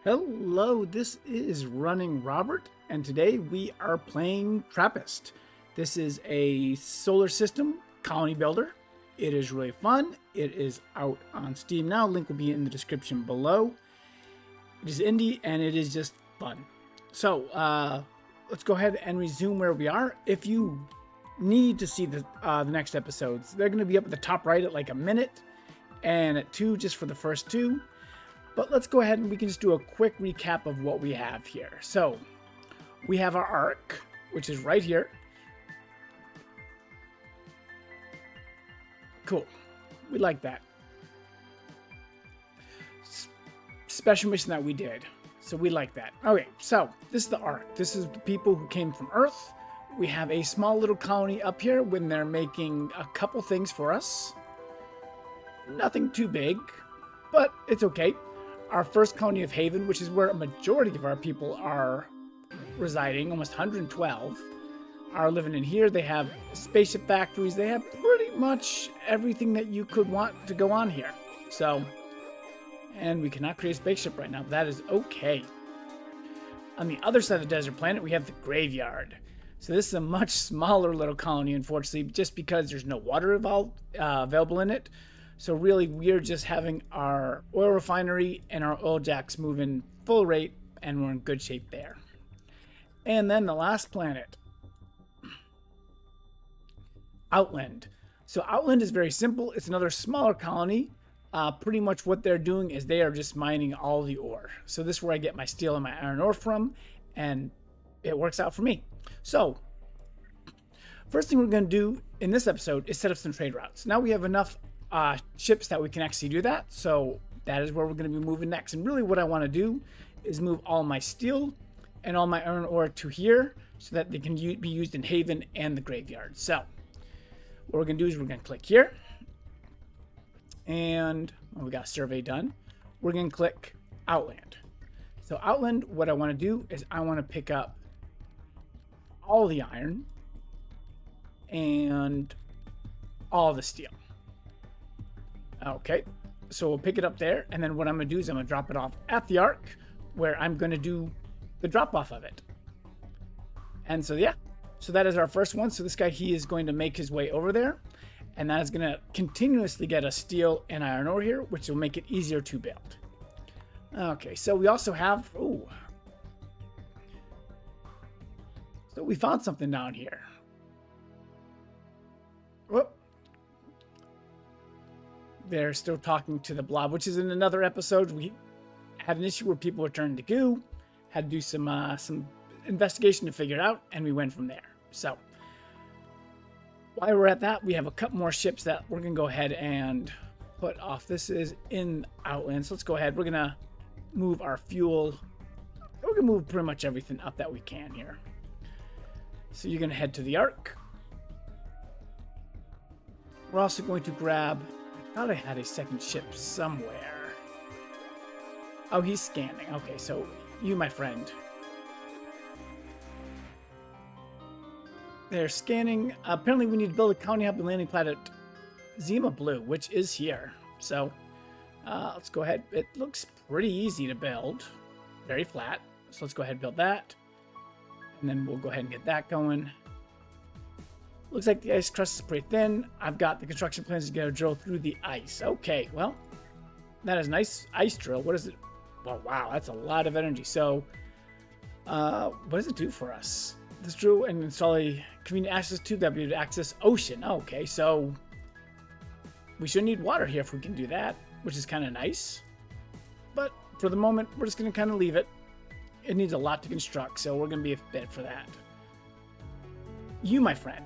Hello, this is Running Robert, and today we are playing Trappist. This is a solar system colony builder. It is really fun. It is out on Steam now. Link will be in the description below. It is indie and it is just fun. So let's go ahead and resume where we are. If you need to see the next episodes, they're going to be up at the top right at like a minute, and at 2 just for the first 2. But let's go ahead and we can just do a quick recap of what we have here. So we have our arc, which is right here. Cool. We like that. Special mission that we did. So we like that. Okay, so this is the arc. This is the people who came from Earth. We have a small little colony up here when they're making a couple things for us. Nothing too big, but it's okay. Our first colony of Haven, which is where a majority of our people are residing, almost 112, are living in here. They have spaceship factories. They have pretty much everything that you could want to go on here. So, and we cannot create a spaceship right now. That is okay. On the other side of the desert planet, we have the graveyard. So this is a much smaller little colony, unfortunately, just because there's no water available in it. So really, we're just having our oil refinery and our oil jacks moving full rate, and we're in good shape there. And then the last planet, Outland. So Outland is very simple. It's another smaller colony. Pretty much what they're doing is they are just mining all the ore. So this is where I get my steel and my iron ore from, and it works out for me. So first thing we're going to do in this episode is set up some trade routes. Now we have enough ships that we can actually do that. So that is where we're going to be moving next. And really what I want to do is move all my steel and all my iron ore to here so that they can be used in Haven and the graveyard. So what we're going to do is we're going to click here. And we got a survey done. We're going to click Outland. So Outland, what I want to do is I want to pick up all the iron and all the steel. Okay, so we'll pick it up there, and then what I'm going to do is I'm going to drop it off at the arc, where I'm going to do the drop off of it. And so yeah, so that is our first one. So this guy, he is going to make his way over there, and that is going to continuously get us steel and iron ore here, which will make it easier to build. Okay, so we also have, so we found something down here. Whoop. They're still talking to the blob, which is in another episode. We had an issue where people were turning to goo, had to do some investigation to figure it out, and we went from there. So while we're at that, we have a couple more ships that we're going to go ahead and put off. This is in Outland, so let's go ahead. We're going to move our fuel. We're going to move pretty much everything up that we can here. So you're going to head to the arc. We're also going to grab, I thought I had a second ship somewhere. Oh, he's scanning. Okay, so you, my friend. They're scanning. Apparently we need to build a colony hub and landing pad at Zema Blue, which is here. So let's go ahead. It looks pretty easy to build. Very flat. So let's go ahead and build that. And then we'll go ahead and get that going. Looks like the ice crust is pretty thin. I've got the construction plans to get a drill through the ice. Okay, well, that is a nice ice drill. What is it? Well, wow, that's a lot of energy. So, what does it do for us? This drill and install a convenient access tube that will be able to access ocean. Okay, so we should need water here if we can do that, which is kind of nice. But for the moment, we're just going to kind of leave it. It needs a lot to construct, so we're going to be a bit for that. You, my friend,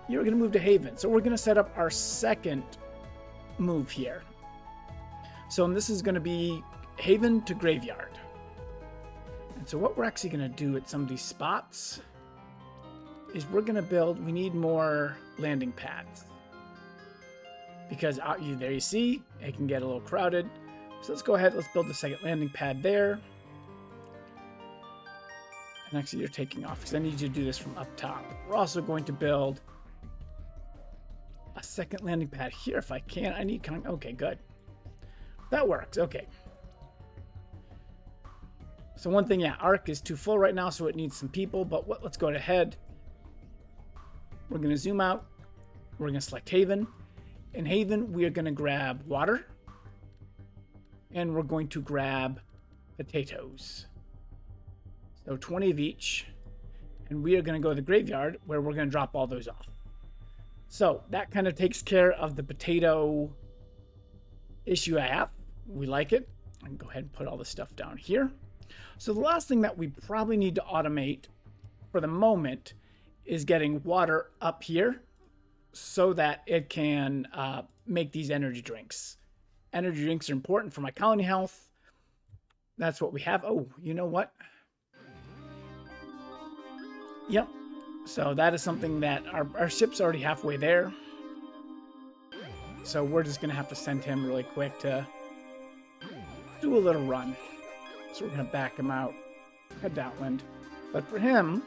you're going to move to Haven. So we're going to set up our second move here. So this is going to be Haven to Graveyard. And so what we're actually going to do at some of these spots is we're going to build, we need more landing pads. Because there you see, it can get a little crowded. So let's go ahead, let's build the second landing pad there. And actually you're taking off because I need you to do this from up top. We're also going to build a second landing pad here if I can. I need kind of, okay, good. That works, okay. So one thing, yeah, Arc is too full right now, so it needs some people. But let's go ahead. We're going to zoom out. We're going to select Haven. In Haven, we are going to grab water. And we're going to grab potatoes. So 20 of each. And we are going to go to the graveyard where we're going to drop all those off. So that kind of takes care of the potato issue I have. We like it. I can go ahead and put all this stuff down here. So the last thing that we probably need to automate for the moment is getting water up here so that it can make these energy drinks. Energy drinks are important for my colony health. That's what we have. Oh, you know what? Yep. So that is something that our ship's already halfway there. So we're just going to have to send him really quick to do a little run. So we're going to back him out, head downwind. But for him,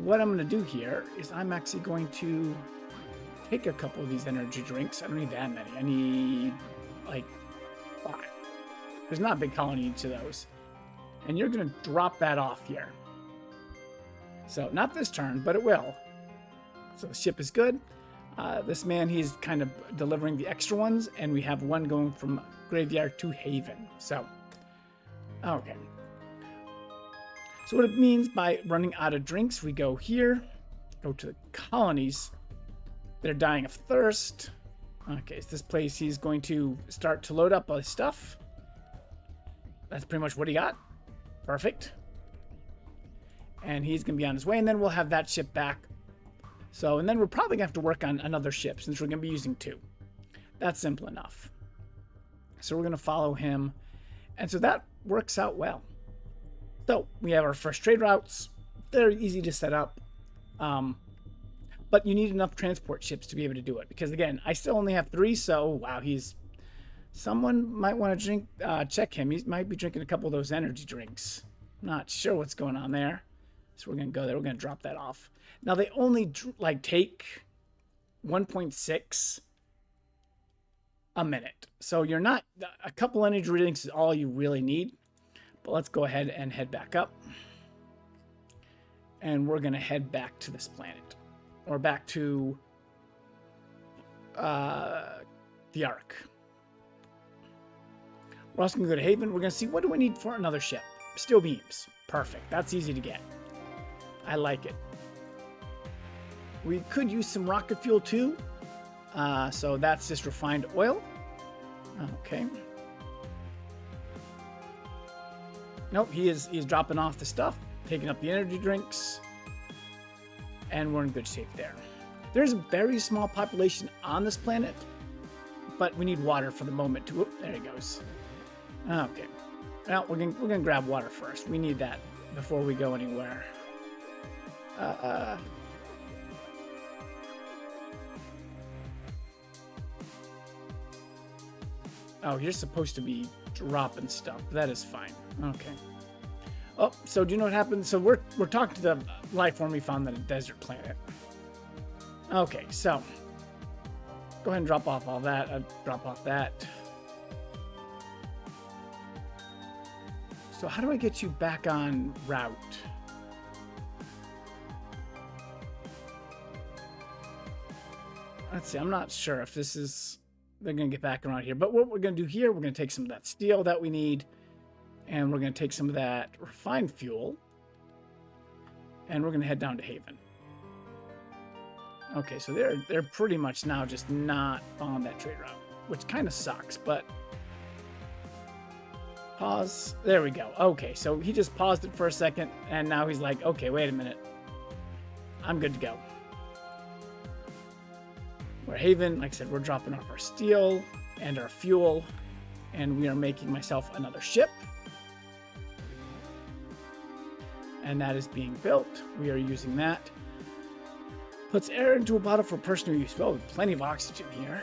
what I'm going to do here is I'm actually going to take a couple of these energy drinks. I don't need that many. I need like 5. There's not a big colony each of those. And you're going to drop that off here. So not this turn, but it will. So the ship is good. This man, he's kind of delivering the extra ones, and we have one going from graveyard to Haven. So, okay. So what it means by running out of drinks, we go here, go to the colonies. They're dying of thirst. Okay, so this place, he's going to start to load up all his stuff. That's pretty much what he got. Perfect. And he's going to be on his way, and then we'll have that ship back. So, and then we're probably going to have to work on another ship since we're going to be using 2. That's simple enough. So we're going to follow him. And so that works out well. So we have our first trade routes. They're easy to set up. But you need enough transport ships to be able to do it. Because again, I still only have 3. So, wow, someone might want to drink, check him. He might be drinking a couple of those energy drinks. Not sure what's going on there. So we're going to go there. We're going to drop that off. Now, they only take 1.6 a minute. So you're not, a couple energy drinks is all you really need. But let's go ahead and head back up. And we're going to head back to this planet. Or back to the Ark. We're also going to go to Haven. We're going to see, what do we need for another ship? Steel beams. Perfect. That's easy to get. I like it. We could use some rocket fuel too. So that's just refined oil. Okay. Nope, he's dropping off the stuff, taking up the energy drinks, and we're in good shape there. There's a very small population on this planet, but we need water for the moment to. Whoop, there he goes. Okay. Well, we're gonna grab water first. We need that before we go anywhere. Oh, you're supposed to be dropping stuff. That is fine. Okay. Oh, so do you know what happened? So we're talking to the life form we found on a desert planet. Okay, so go ahead and drop off all that. Drop off that. So how do I get you back on route? Let's see. I'm not sure if this is... They're going to get back around here. But what we're going to do here, we're going to take some of that steel that we need. And we're going to take some of that refined fuel. And we're going to head down to Haven. Okay, so they're pretty much now just not following that trade route. Which kind of sucks, but... Pause. There we go. Okay, so he just paused it for a second. And now he's like, okay, wait a minute. I'm good to go. We're Haven, like I said, we're dropping off our steel and our fuel, and we are making myself another ship. And that is being built. We are using that. Puts air into a bottle for personal use. Well, plenty of oxygen here.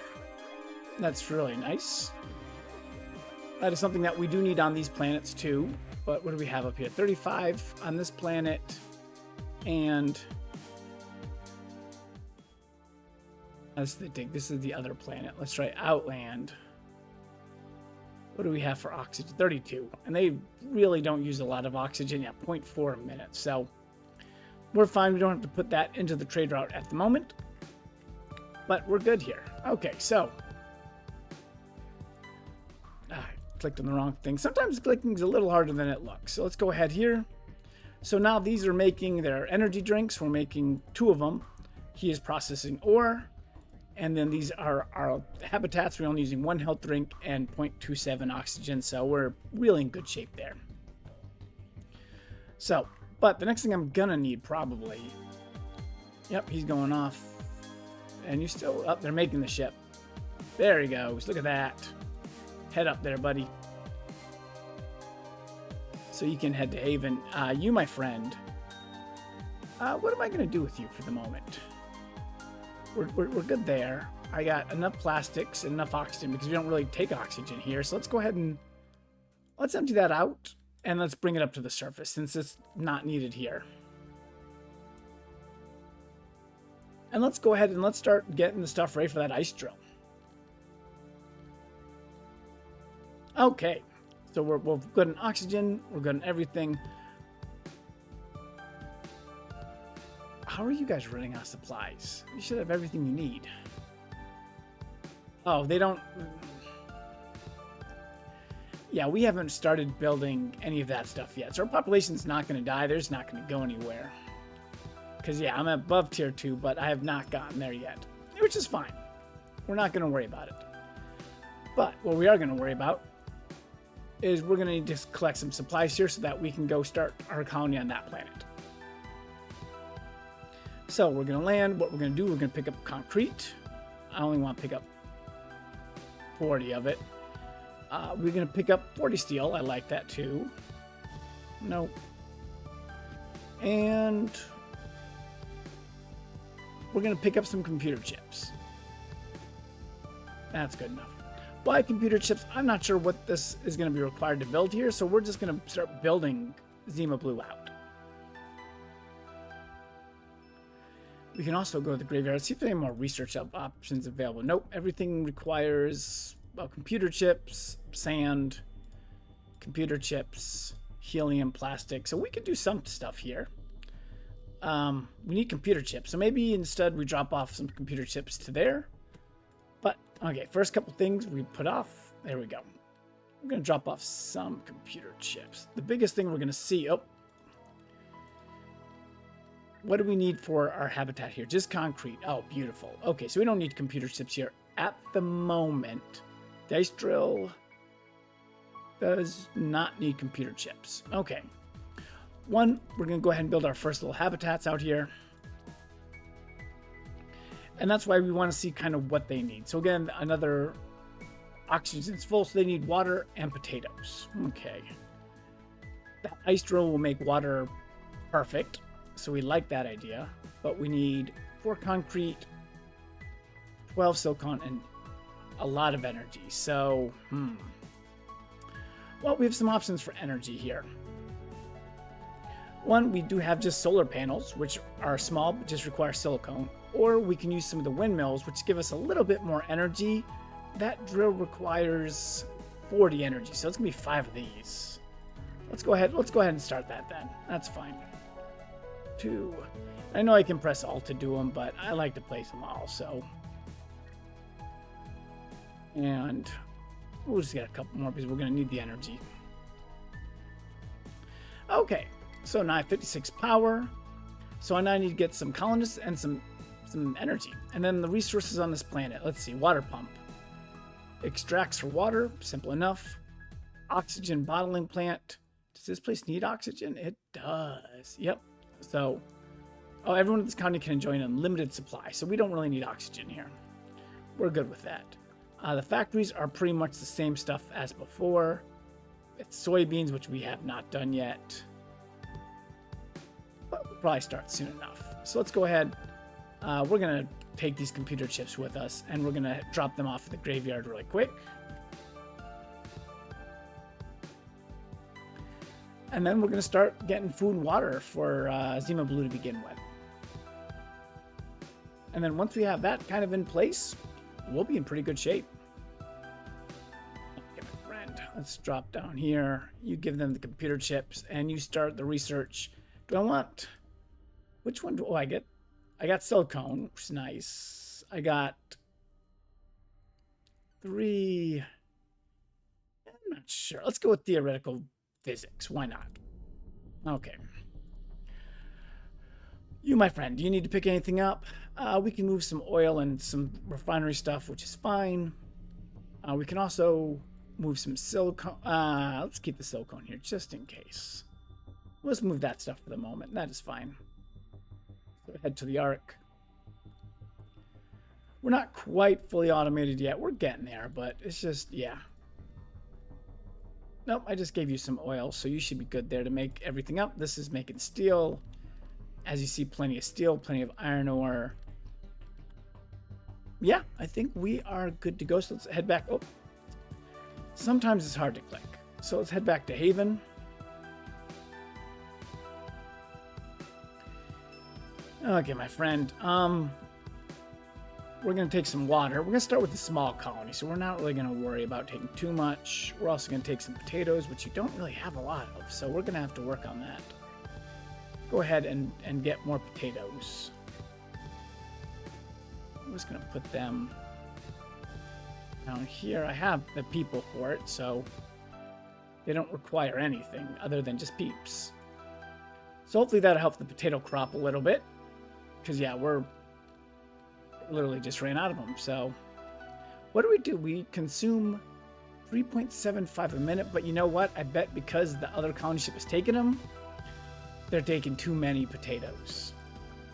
That's really nice. That is something that we do need on these planets too. But what do we have up here? 35 on this planet, and... This is the other planet. Let's try Outland. What do we have for oxygen? 32. And they really don't use a lot of oxygen. Yeah, 0.4 a minute. So we're fine. We don't have to put that into the trade route at the moment. But we're good here. Okay, so I clicked on the wrong thing. Sometimes clicking is a little harder than it looks. So let's go ahead here. So now these are making their energy drinks. We're making 2 of them. He is processing ore. And then these are our habitats. We're only using 1 health drink and 0.27 oxygen. So we're really in good shape there. So, but the next thing I'm gonna need probably. Yep, he's going off. And you still up. They're making the ship. There he goes. Look at that. Head up there, buddy. So you can head to Haven. You, my friend. What am I going to do with you for the moment? We're good there. I got enough plastics and enough oxygen because we don't really take oxygen here. So let's go ahead and let's empty that out and let's bring it up to the surface since it's not needed here. And let's go ahead and let's start getting the stuff ready for that ice drill. Okay. So we're good on oxygen. We're good on everything. How are you guys running out of supplies? You should have everything you need. Oh, they don't. Yeah, we haven't started building any of that stuff yet. So our population's not going to die. They're just not going to go anywhere. Because, yeah, I'm above tier 2, but I have not gotten there yet. Which is fine. We're not going to worry about it. But what we are going to worry about is we're going to need to collect some supplies here so that we can go start our colony on that planet. So we're going to land. What we're going to do, we're going to pick up concrete. I only want to pick up 40 of it. We're going to pick up 40 steel. I like that too. Nope. And we're going to pick up some computer chips. That's good enough. Why computer chips? I'm not sure what this is going to be required to build here, so we're just going to start building Zema Blue out. We can also go to the graveyard, see if there are any more research options available. Nope, everything requires computer chips, sand, computer chips, helium, plastic. So we could do some stuff here. We need computer chips, so maybe instead we drop off some computer chips to there. But, okay, first couple things we put off. There we go. We're going to drop off some computer chips. The biggest thing we're going to see... Oh. What do we need for our habitat here? Just concrete. Oh, beautiful. Okay, so we don't need computer chips here at the moment. Dice drill does not need computer chips. Okay. One, we're going to go ahead and build our first little habitats out here. And that's why we want to see kind of what they need. So again, another oxygen's full, so they need water and potatoes. Okay. The ice drill will make water perfect. So we like that idea. But we need 4 concrete, 12 silicon, and a lot of energy. So, well, we have some options for energy here. One, we do have just solar panels, which are small, but just require silicone. Or we can use some of the windmills, which give us a little bit more energy. That drill requires 40 energy, so it's gonna be 5 of these. Let's go ahead and start that then. That's fine. 2. I know I can press Alt to do them, but I like to place them all, so. And we'll just get a couple more because we're gonna need the energy. Okay, so now I have 56 power. So now I need to get some colonists and some energy. And then the resources on this planet. Let's see, water pump. Extracts for water, simple enough. Oxygen bottling plant. Does this place need oxygen? It does. Yep. So, oh, everyone in this county can enjoy an unlimited supply. So we don't really need oxygen here. We're good with that. The factories are pretty much the same stuff as before. It's soybeans, which we have not done yet. But we'll probably start soon enough. So let's go ahead. We're going to take these computer chips with us, and we're going to drop them off at the graveyard really quick. And then we're going to start getting food and water for Zema Blue to begin with. And then once we have that kind of in place, we'll be in pretty good shape. Okay, my friend. Let's drop down here. You give them the computer chips and you start the research. Do I want... Which one do I get? I got silicone, which is nice. I got 3... I'm not sure. Let's go with theoretical physics. Why not? Okay. You, my friend, do you need to pick anything up? We can move some oil and some refinery stuff, which is fine. We can also move some silicone. Let's keep the silicone here just in case. Let's move that stuff for the moment. That is fine. So head to the Ark. We're not quite fully automated yet. We're getting there, but it's just, yeah. Nope, I just gave you some oil, so you should be good there to make everything up. This is making steel. As you see, plenty of steel, plenty of iron ore. Yeah, I think we are good to go. So let's head back. Oh, sometimes it's hard to click. So let's head back to Haven. Okay, my friend. We're going to take some water. We're going to start with the small colony, so we're not really going to worry about taking too much. We're also going to take some potatoes, which you don't really have a lot of, so we're going to have to work on that. Go ahead and get more potatoes. I'm just going to put them down here. I have the people for it, so they don't require anything other than just peeps. So hopefully that'll help the potato crop a little bit. Because, yeah, we're literally just ran out of them. So what do? We consume 3.75 a minute. But you know what? I bet because the other colony ship is taking them, they're taking too many potatoes.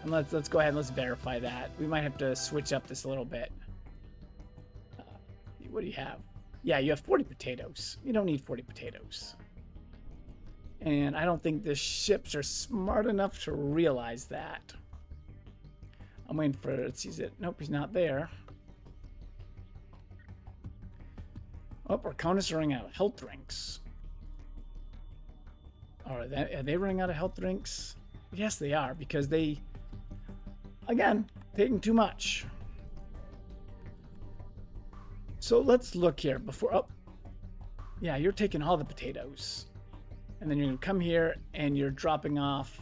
And let's go ahead and let's verify that. We might have to switch up this a little bit. What do you have? Yeah, you have 40 potatoes. You don't need 40 potatoes. And I don't think the ships are smart enough to realize that. I'm waiting for it. Sees it. Nope, he's not there. Oh, our colonists are running out of health drinks. Are they running out of health drinks? Yes, they are, because they, again, taking too much. So let's look here before. Oh, yeah, you're taking all the potatoes. And then you're going to come here and you're dropping off.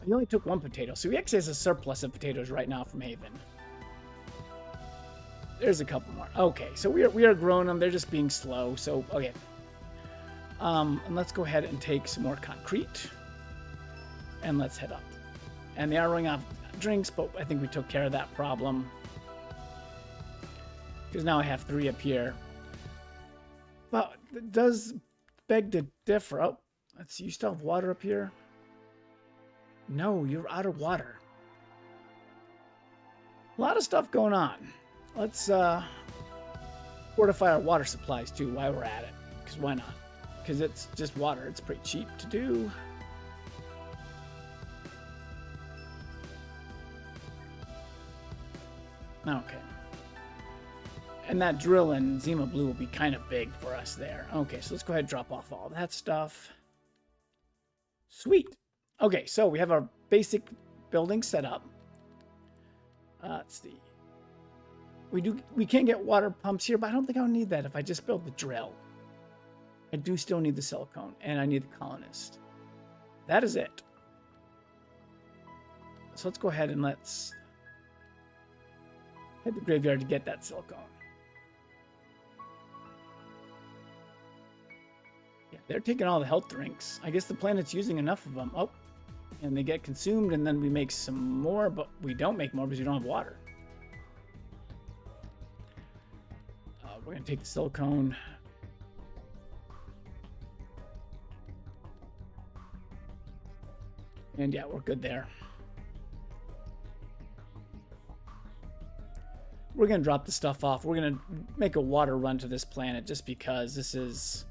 You only took one potato, so he actually has a surplus of potatoes right now from Haven. There's a couple more. Okay, so we are growing them. They're just being slow. So okay. And let's go ahead and take some more concrete, and let's head up. And they are running out of drinks, but I think we took care of that problem because now I have 3 up here. But it does beg to differ. Oh, let's see. You still have water up here? No, you're out of water. A lot of stuff going on. Let's fortify our water supplies too while we're at it. Because why not? Because it's just water. It's pretty cheap to do. Okay. And that drill in Zema Blue will be kind of big for us there. Okay, so let's go ahead and drop off all that stuff. Sweet. Okay, so we have our basic building set up. Let's see. We can't get water pumps here, but I don't think I'll need that if I just build the drill. I do still need the silicone, and I need the colonist. That is it. So let's go ahead and let's head to the graveyard to get that silicone. Yeah, they're taking all the health drinks. I guess the planet's using enough of them. Oh, and they get consumed, and then we make some more, but we don't make more because we don't have water. We're going to take the silicone. And yeah, we're good there. We're going to drop the stuff off. We're going to make a water run to this planet just because this is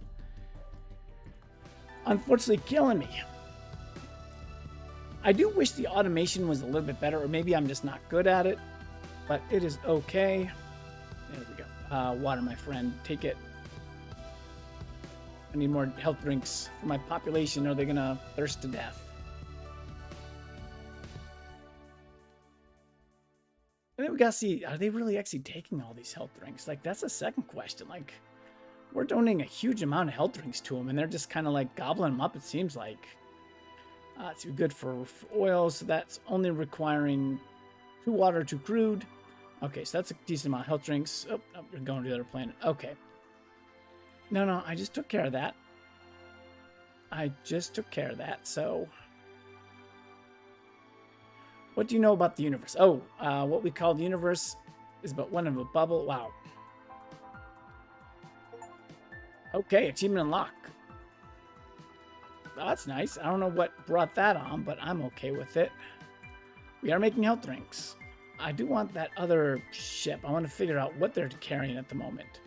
unfortunately killing me. I do wish the automation was a little bit better, or maybe I'm just not good at it, but it is okay. There we go. Water, my friend. Take it. I need more health drinks for my population, or they're going to thirst to death. And there we we gotta see, are they really actually taking all these health drinks? Like, that's a second question. Like, we're donating a huge amount of health drinks to them, and they're just kind of like gobbling them up, it seems like. It's good for oil, so that's only requiring 2 water, 2 crude. Okay, so that's a decent amount of health drinks. Oh, you're going to the other planet. Okay. No, I just took care of that. So what do you know about the universe? Oh, what we call the universe is but one of a bubble. Wow. Okay, achievement unlocked. Oh, that's nice. I don't know what brought that on, but I'm okay with it. We are making health drinks. I do want that other ship. I want to figure out what they're carrying at the moment.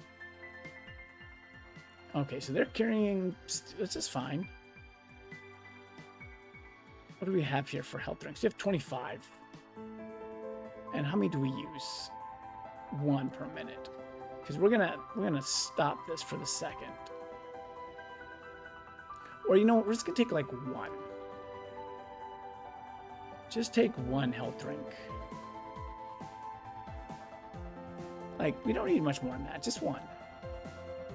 Okay, so they're carrying... This is fine. What do we have here for health drinks? We have 25. And how many do we use? 1 per minute. Because we're gonna stop this for the second. Or you know what? We're just gonna take like 1. Just take 1 health drink. Like, we don't need much more than that. Just 1.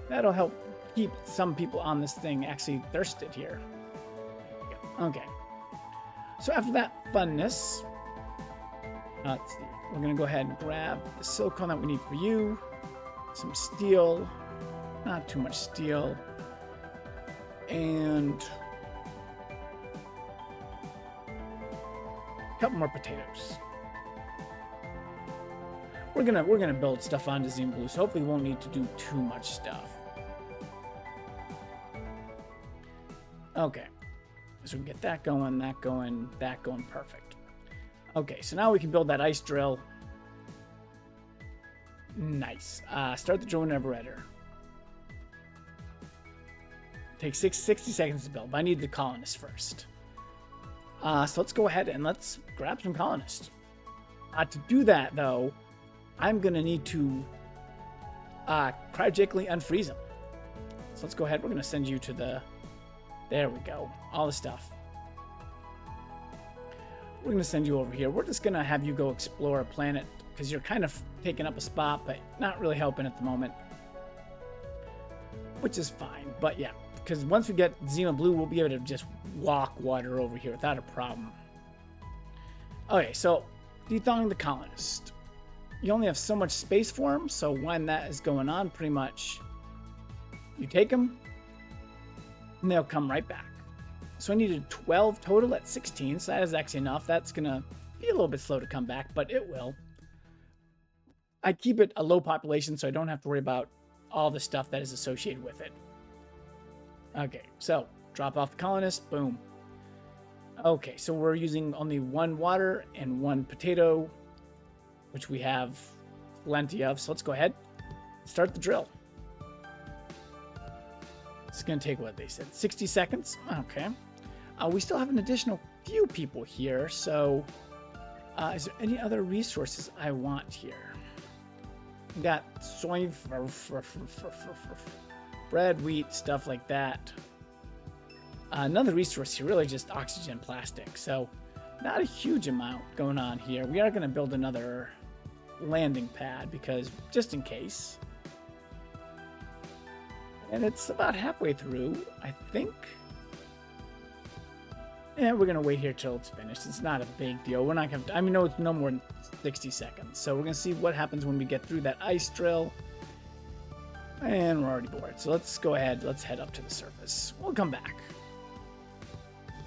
That'll help keep some people on this thing actually thirsted here. There we go. Okay. So after that funness, let's see. We're going to go ahead and grab the silicone that we need for you. Some steel. Not too much steel. And a couple more potatoes. We're gonna build stuff onto Zema Blue, so hopefully we won't need to do too much stuff. Okay. So we can get that going, that going, that going. Perfect. Okay, so now we can build that ice drill. Nice. Start the drill whenever ready. Takes 60 seconds to build, but I need the colonists first. So let's go ahead and let's grab some colonists. To do that, though, I'm going to need to cryogenically unfreeze them. So let's go ahead. We're going to send you to the... There we go. All the stuff. We're going to send you over here. We're just going to have you go explore a planet because you're kind of taking up a spot, but not really helping at the moment. Which is fine. But yeah, because once we get Zema Blue, we'll be able to just walk water over here without a problem. Okay, so dethawing the colonist. You only have so much space for them, so when that is going on, pretty much you take them and they'll come right back. So I needed 12 total at 16, so that is actually enough. That's gonna be a little bit slow to come back, but it will. I keep it a low population so I don't have to worry about all the stuff that is associated with it. Okay, so drop off the colonist, boom. Okay, so we're using only 1 water and 1 potato, which we have plenty of. So let's go ahead, start the drill. It's going to take what they said, 60 seconds. Okay. We still have an additional few people here. So is there any other resources I want here? We got soy, bread, wheat, stuff like that. Another resource here, really just oxygen plastic. So not a huge amount going on here. We are going to build another landing pad because just in case. And it's about halfway through, I think. Yeah, we're going to wait here till it's finished. It's not a big deal. We're not going to, I mean, no, it's no more than 60 seconds. So we're going to see what happens when we get through that ice drill. And we're already bored. So let's go ahead. Let's head up to the surface. We'll come back.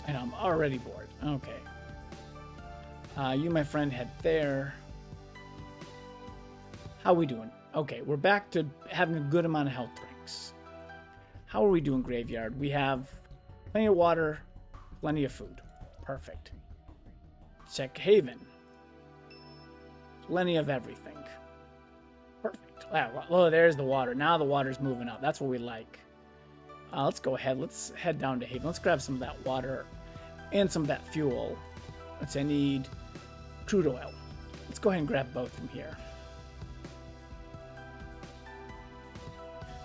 And I'm already bored. Okay. You, my friend, head there. How are we doing? Okay, we're back to having a good amount of health drinks. How are we doing, Graveyard? We have plenty of water, plenty of food. Perfect. Check Haven. Plenty of everything. Perfect. Wow, well, there's the water. Now the water's moving up. That's what we like. Let's go ahead. Let's head down to Haven. Let's grab some of that water and some of that fuel. Let's say I need crude oil. Let's go ahead and grab both from here.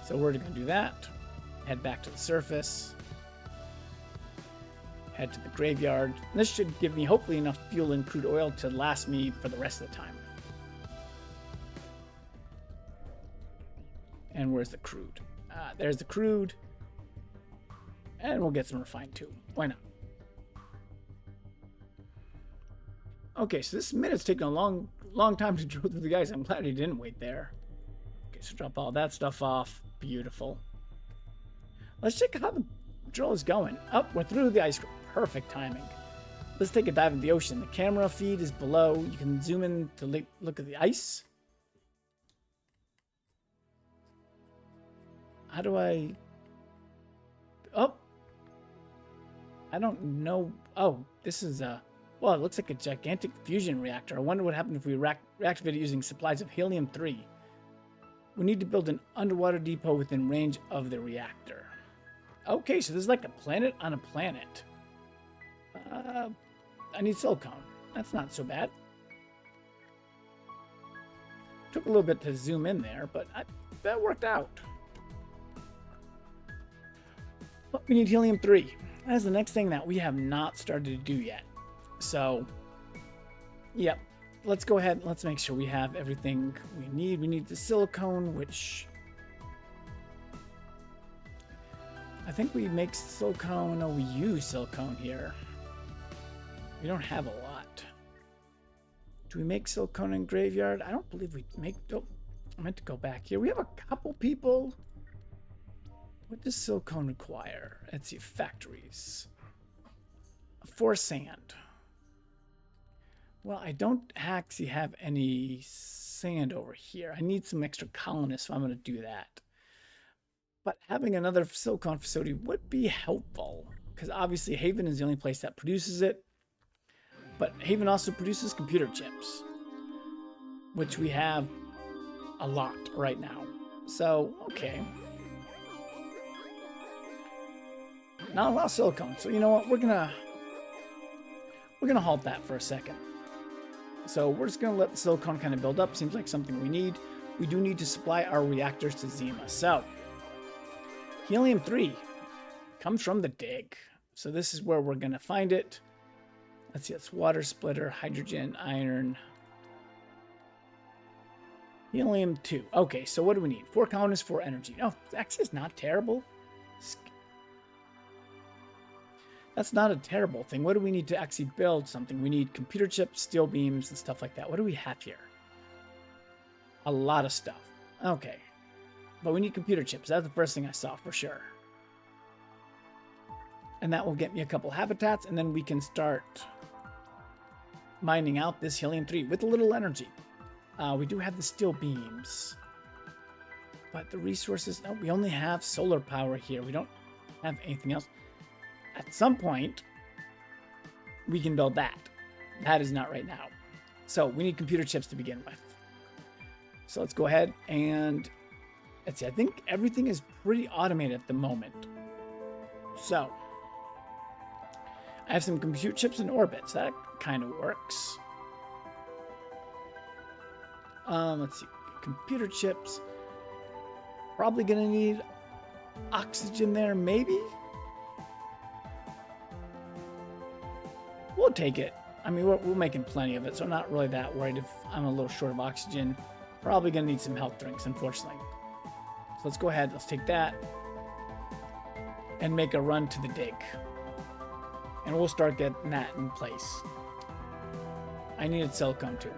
So we're going to do that. Head back to the surface. Head to the graveyard. This should give me hopefully enough fuel and crude oil to last me for the rest of the time. And where's the crude? There's the crude. And we'll get some refined too. Why not? Okay, so this minute's taking a long time to drill through the ice. I'm glad he didn't wait there. Okay, so drop all that stuff off. Beautiful. Let's check how the drill is going. Oh, we're through the ice. Perfect timing. Let's take a dive in the ocean. The camera feed is below. You can zoom in to look at the ice. How do I... Oh. I don't know. Oh, this is a... Well, it looks like a gigantic fusion reactor. I wonder what happened if we reactivate it using supplies of helium-3. We need to build an underwater depot within range of the reactor. Okay, so there's like a planet on a planet. I need silicone. That's not so bad. Took a little bit to zoom in there, but that worked out. But we need helium-3. That's the next thing that we have not started to do yet. So, yep. Let's go ahead. Let's make sure we have everything we need. We need the silicone, which... I think we make silicone. No, we use silicone here. We don't have a lot. Do we make silicone in graveyard? I don't believe we make... Oh, I meant to go back here. We have a couple people. What does silicone require? Let's see. Factories. For sand. Well, I don't actually have any sand over here. I need some extra colonists, so I'm going to do that. But having another silicone facility would be helpful, because obviously Haven is the only place that produces it. But Haven also produces computer chips, which we have a lot right now. So, okay. Not a lot of silicone. So, you know what? We're gonna halt that for a second. So we're just going to let the silicone kind of build up. Seems like something we need. We do need to supply our reactors to Zema. So helium-3 comes from the dig. So this is where we're going to find it. Let's see. It's water splitter, hydrogen, iron. Helium-2. Okay, so what do we need? 4 colonies, 4 energy. No, actually it's not terrible. That's not a terrible thing. What do we need to actually build something? We need computer chips, steel beams, and stuff like that. What do we have here? A lot of stuff. Okay. But we need computer chips. That's the first thing I saw for sure. And that will get me a couple habitats, and then we can start mining out this helium-3 with a little energy. We do have the steel beams. But the resources... No, we only have solar power here. We don't have anything else. At some point, we can build that. That is not right now. So we need computer chips to begin with. So let's go ahead and let's see. I think everything is pretty automated at the moment. So I have some compute chips in orbit. So that kind of works. Let's see. Computer chips. Probably going to need oxygen there, maybe. We'll take it. I mean, we're making plenty of it, so I'm not really that worried if I'm a little short of oxygen. Probably going to need some health drinks, unfortunately. So let's go ahead. Let's take that and make a run to the dig. And we'll start getting that in place. I needed silicone too.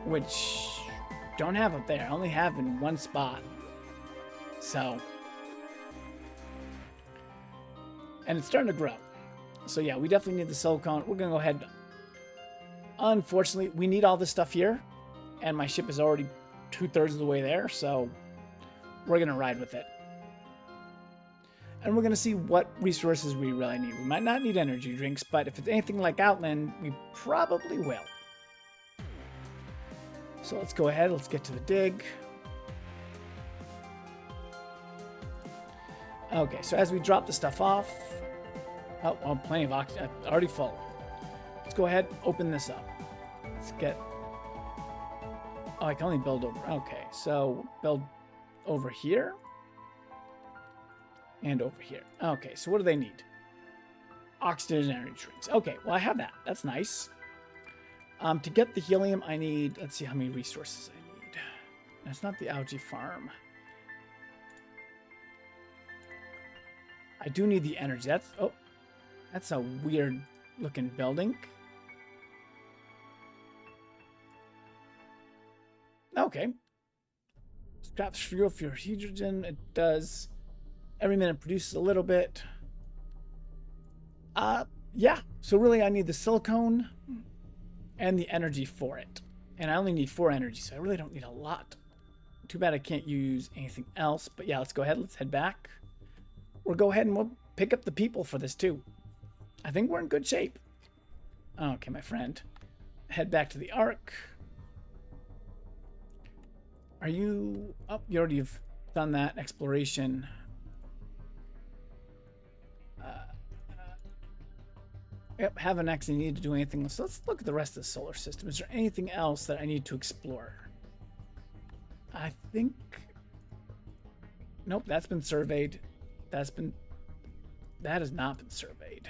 Which don't have up there. I only have in one spot. So... And it's starting to grow. So yeah, we definitely need the silicone. We're going to go ahead. Unfortunately, we need all this stuff here. And my ship is already 2/3 of the way there. So we're going to ride with it. And we're going to see what resources we really need. We might not need energy drinks, but if it's anything like Outland, we probably will. So let's go ahead. Let's get to the dig. Okay, so as we drop the stuff off... Oh, well, plenty of oxygen. Already full. Let's go ahead, open this up. Let's get... Oh, I can only build over... Okay, so build over here. And over here. Okay, so what do they need? Oxygen and energy drinks. Okay, well, I have that. That's nice. To get the helium, I need, let's see how many resources I need. That's not the algae farm. I do need the energy. That's a weird looking building. Okay. Scraps fuel for your hydrogen. It does. Every minute produces a little bit. Yeah. So really I need the silicone and the energy for it. And I only need 4 energy, so I really don't need a lot. Too bad I can't use anything else. But yeah, let's go ahead. Let's head back. We'll go ahead and we'll pick up the people for this too. I think we're in good shape. Okay, my friend. Head back to the Ark. Are you... Oh, you already have done that exploration. Yep, haven't actually needed to do anything. So let's look at the rest of the solar system. Is there anything else that I need to explore? I think... Nope, that's been surveyed. That has not been surveyed.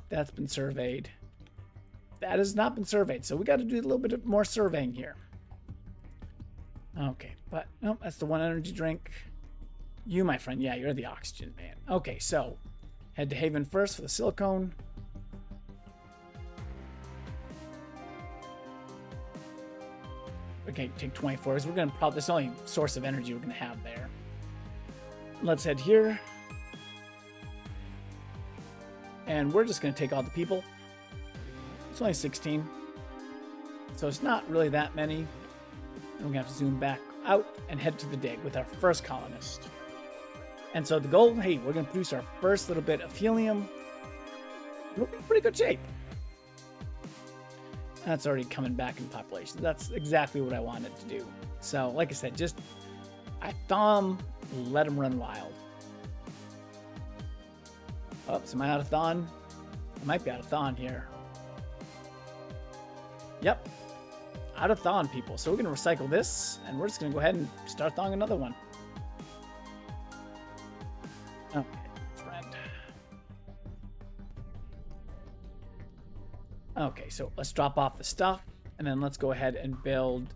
That's been surveyed. That has not been surveyed. So we got to do a little bit more surveying here. Okay, but nope, that's the 1 energy drink. You, my friend, yeah, you're the oxygen man. Okay, so head to Haven first for the silicone. Okay, take 24. We're gonna probably, that's the only source of energy we're gonna have there. Let's head here. And we're just going to take all the people. It's only 16. So it's not really that many. And we're going to have to zoom back out and head to the dig with our first colonist. And so the goal, hey, we're going to produce our first little bit of helium. We're in pretty good shape. That's already coming back in population. That's exactly what I wanted to do. So, like I said, just I thaw them, let them run wild. Oops, am I out of thawing? I might be out of thawing here. Yep. Out of thawing, people. So we're going to recycle this, and we're just going to go ahead and start thawing another one. Okay, friend. Okay, so let's drop off the stuff, and then let's go ahead and build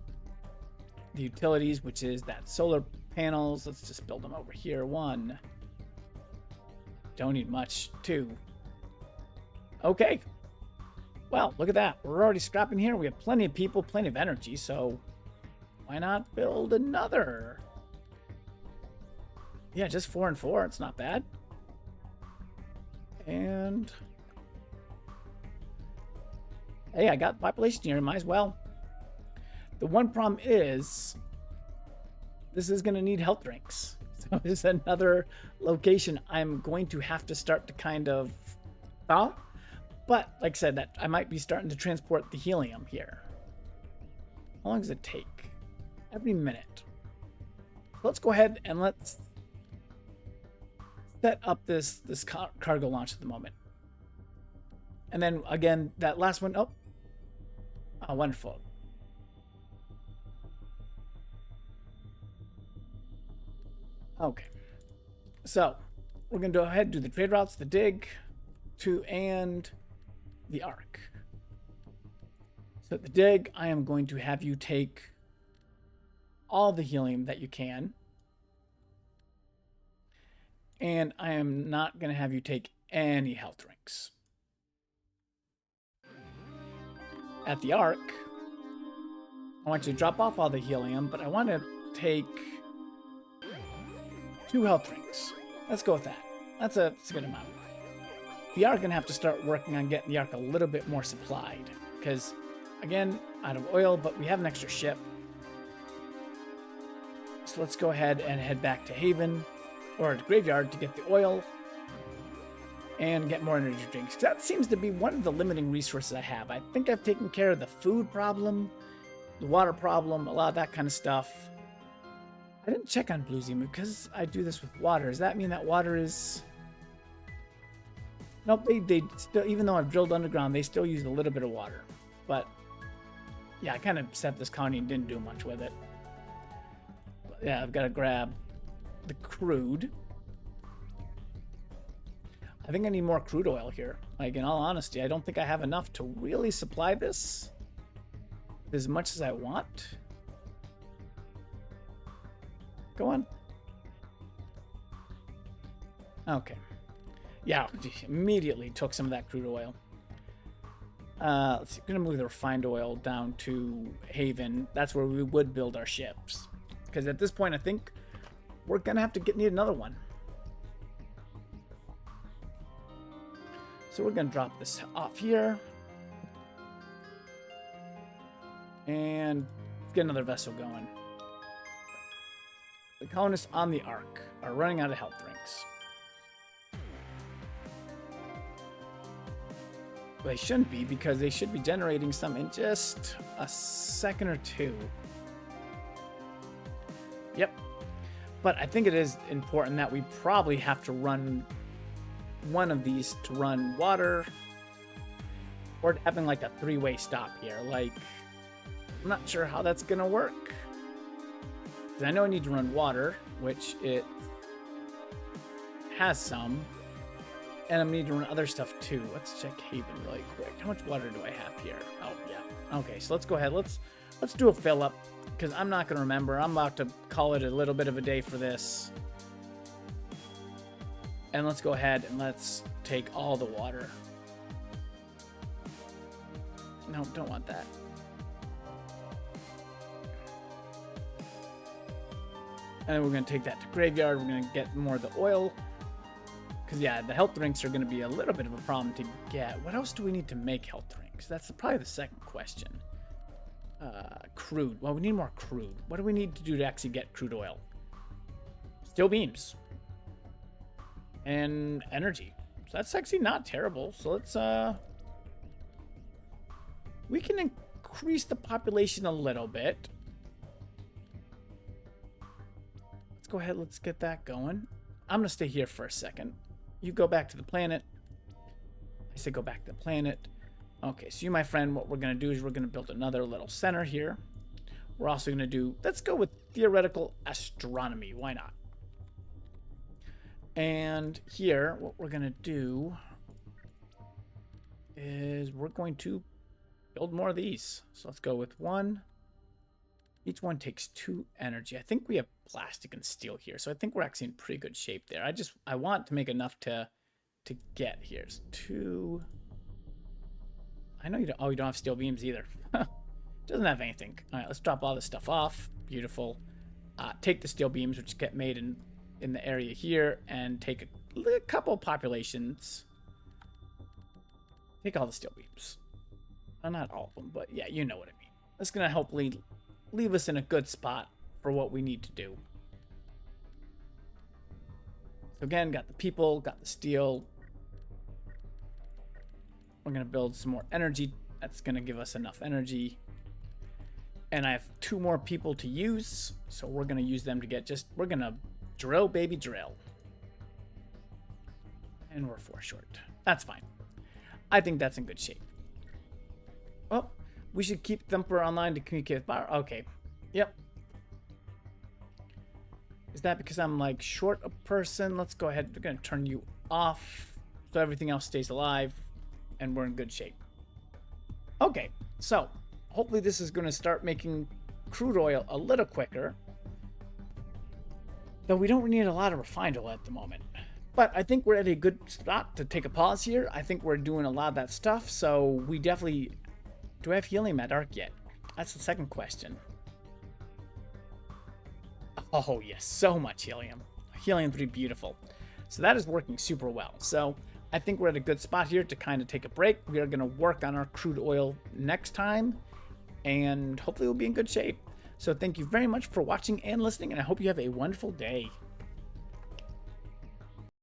the utilities, which is that solar panels. Let's just build them over here. 1. Don't need much. 2. Okay. Well, look at that. We're already scrapping here. We have plenty of people, plenty of energy, so why not build another? Yeah, just 4 and 4. It's not bad. And hey, I got population here. Might as well. The one problem is this is going to need health drinks. So this is another location I'm going to have to start to kind of thaw. But like I said, that I might be starting to transport the helium here. How long does it take? Every minute. Let's go ahead and let's set up this cargo launch at the moment. And then again, that last one. Oh, wonderful. Okay, so we're going to go ahead and do the trade routes, the dig, and the Ark. So at the dig, I am going to have you take all the helium that you can. And I am not going to have you take any health drinks. At the Ark, I want you to drop off all the helium, but I want to take 2 health drinks. Let's go with that. That's a good amount. We are going to have to start working on getting the Ark a little bit more supplied. Because, again, out of oil, but we have an extra ship. So let's go ahead and head back to Haven, or the graveyard, to get the oil and get more energy drinks. That seems to be one of the limiting resources I have. I think I've taken care of the food problem, the water problem, a lot of that kind of stuff. I didn't check on Blue Zema because I do this with water. Does that mean that water is... Nope, they still, even though I've drilled underground, they still use a little bit of water. But yeah, I kind of set this colony and didn't do much with it. But yeah, I've got to grab the crude. I think I need more crude oil here. Like, in all honesty, I don't think I have enough to really supply this. as much as I want. Go on. Okay. Yeah, immediately took some of that crude oil. Let's see. We're going to move the refined oil down to Haven. That's where we would build our ships. Because at this point, I think we're going to have to need another one. So we're going to drop this off here. And get another vessel going. The colonists on the Ark are running out of health drinks. Well, they shouldn't be, because they should be generating some in just a second or two. Yep. But I think it is important that we probably have to run one of these to run water, or having like a three-way stop here. Like, I'm not sure how that's gonna work, because I know I need to run water, which it has some, and I'm gonna need to run other stuff too. Let's check Haven really quick. How much water do I have here? Oh yeah. Okay, so let's go ahead. Let's do a fill up, because I'm not gonna remember. I'm about to call it a little bit of a day for this. And let's go ahead and let's take all the water. No, don't want that. And we're going to take that to graveyard. We're going to get more of the oil. Because, yeah, the health drinks are going to be a little bit of a problem to get. What else do we need to make health drinks? That's probably the second question. Crude. Well, we need more crude. What do we need to do to actually get crude oil? Steel beams. And energy. So that's actually not terrible. So let's, we can increase the population a little bit. Let's go ahead. Let's get that going. I'm going to stay here for a second. You go back to the planet. I say go back to the planet. Okay, so you, my friend, what we're going to do is we're going to build another little center here. We're also going to do, let's go with theoretical astronomy. Why not? And here, what we're going to do is we're going to build more of these. So let's go with one. Each one takes 2 energy. I think we have plastic and steel here. So I think we're actually in pretty good shape there. I want to make enough to get here. Here's 2. I know you don't, oh, you don't have steel beams either. Doesn't have anything. All right, let's drop all this stuff off. Beautiful. Take the steel beams, which get made in the area here, and take a couple populations. Take all the steel beams. Well, not all of them, but yeah, you know what I mean. That's going to help leave us in a good spot for what we need to do. So again, got the people, got the steel. We're going to build some more energy. That's going to give us enough energy. And I have 2 more people to use, so we're going to use them to get we're going to drill, baby, drill. And we're 4 short. That's fine. I think that's in good shape. Oh, we should keep Thumper online to communicate with Bar. Okay. Yep. Is that because I'm like short a person? Let's go ahead. We're going to turn you off so everything else stays alive and we're in good shape. Okay. So hopefully this is going to start making crude oil a little quicker. Though we don't need a lot of refined oil at the moment. But I think we're at a good spot to take a pause here. I think we're doing a lot of that stuff. So we definitely... Do I have helium at Ark yet? That's the second question. Oh, yes. So much helium. Helium 3, beautiful. So that is working super well. So I think we're at a good spot here to kind of take a break. We are going to work on our crude oil next time. And hopefully we'll be in good shape. So thank you very much for watching and listening. And I hope you have a wonderful day.